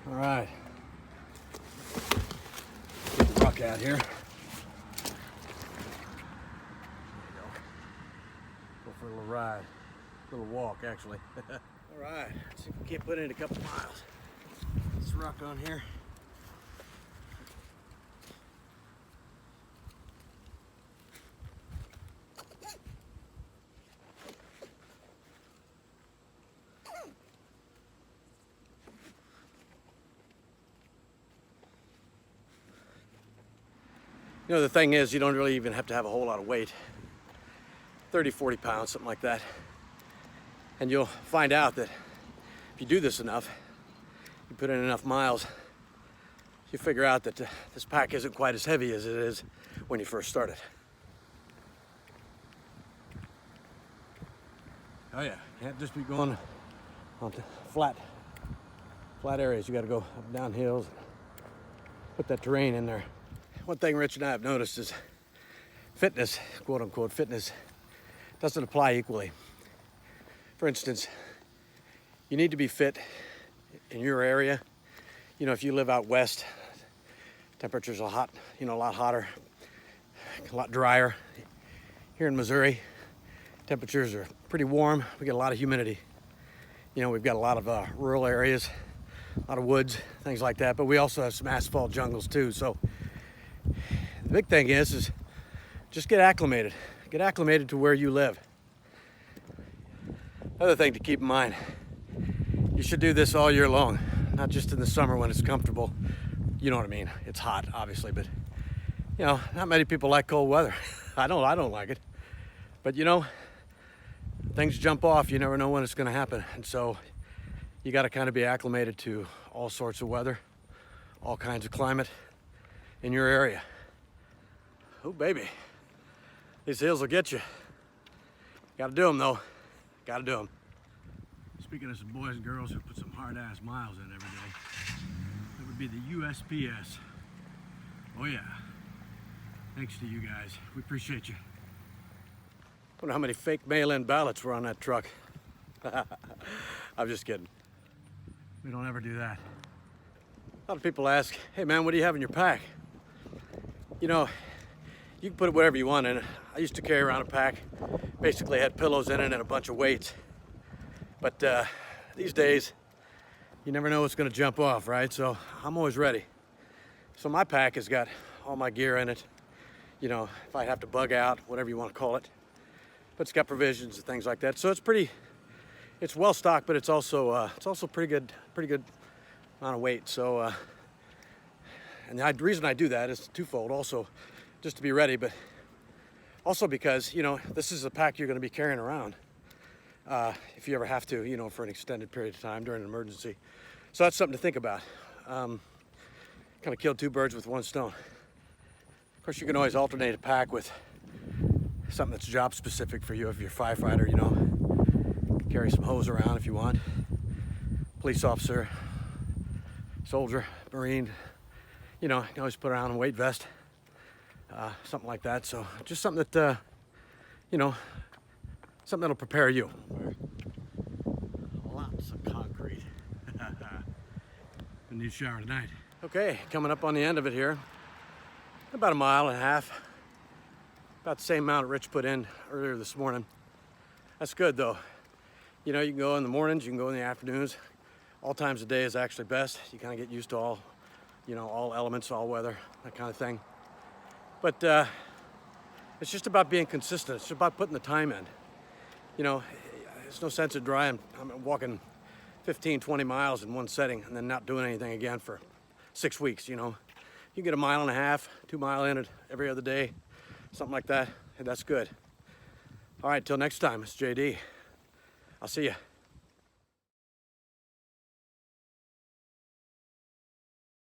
All right. Get the Ruck out here. Go for a little ride. A little walk, actually. All right. Let's see if we can't put in a couple miles. This Ruck on here. You know, the thing is, you don't really even have to have a whole lot of weight. 30, 40 pounds, something like that. And you'll find out that if you do this enough, you put in enough miles, you figure out that this pack isn't quite as heavy as it is when you first started. Oh yeah, can't just be going on flat areas. You gotta go up and down hills, put that terrain in there. One thing Rich and I have noticed is fitness, quote unquote fitness, doesn't apply equally. For instance, you need to be fit in your area. You know, if you live out west, temperatures are hot, you know, a lot hotter, a lot drier. Here in Missouri, temperatures are pretty warm. We get a lot of humidity. You know, we've got a lot of rural areas, a lot of woods, things like that, but we also have some asphalt jungles too. So the big thing is just get acclimated. Get acclimated to where you live. Other thing to keep in mind, you should do this all year long, not just in the summer when it's comfortable. You know what I mean? It's hot, obviously, but you know, not many people like cold weather. I don't like it. But you know, things jump off. You never know when it's going to happen. And so you got to kind of be acclimated to all sorts of weather, all kinds of climate in your area. Oh, baby. These hills will get you. Got to do them, though. Got to do them. Speaking of some boys and girls who put some hard-ass miles in every day, that would be the USPS. Oh, yeah. Thanks to you guys. We appreciate you. Wonder how many fake mail-in ballots were on that truck. I'm just kidding. We don't ever do that. A lot of people ask, hey man, what do you have in your pack? You know, you can put whatever you want in it. I used to carry around a pack, basically had pillows in it and a bunch of weights. But these days, you never know what's gonna jump off, right? So I'm always ready. So my pack has got all my gear in it. You know, if I have to bug out, whatever you want to call it. But it's got provisions and things like that. So it's well stocked, but it's also pretty good amount of weight. So, and the reason I do that is twofold. Also, just to be ready, but also because, you know, this is a pack you're going to be carrying around if you ever have to, you know, for an extended period of time during an emergency. So that's something to think about. Kind of kill two birds with one stone. Of course, you can always alternate a pack with something that's job specific for you. If you're a firefighter, you know, carry some hose around if you want. Police officer, soldier, Marine, you know, you can always put around a weight vest, something like that. So just something that, you know, something that'll prepare you. Lots of concrete. I need a shower tonight. Okay, coming up on the end of it here. About a mile and a half. About the same amount Rich put in earlier this morning. That's good though. You know, you can go in the mornings, you can go in the afternoons. All times of day is actually best. You kind of get used to all, you know, all elements, all weather, that kind of thing. But it's just about being consistent. It's about putting the time in. You know, there's no sense in I'm walking 15, 20 miles in one setting and then not doing anything again for 6 weeks, you know. You get a mile and a half, 2 mile in it every other day, something like that, and that's good. All right, till next time, it's JD. I'll see you.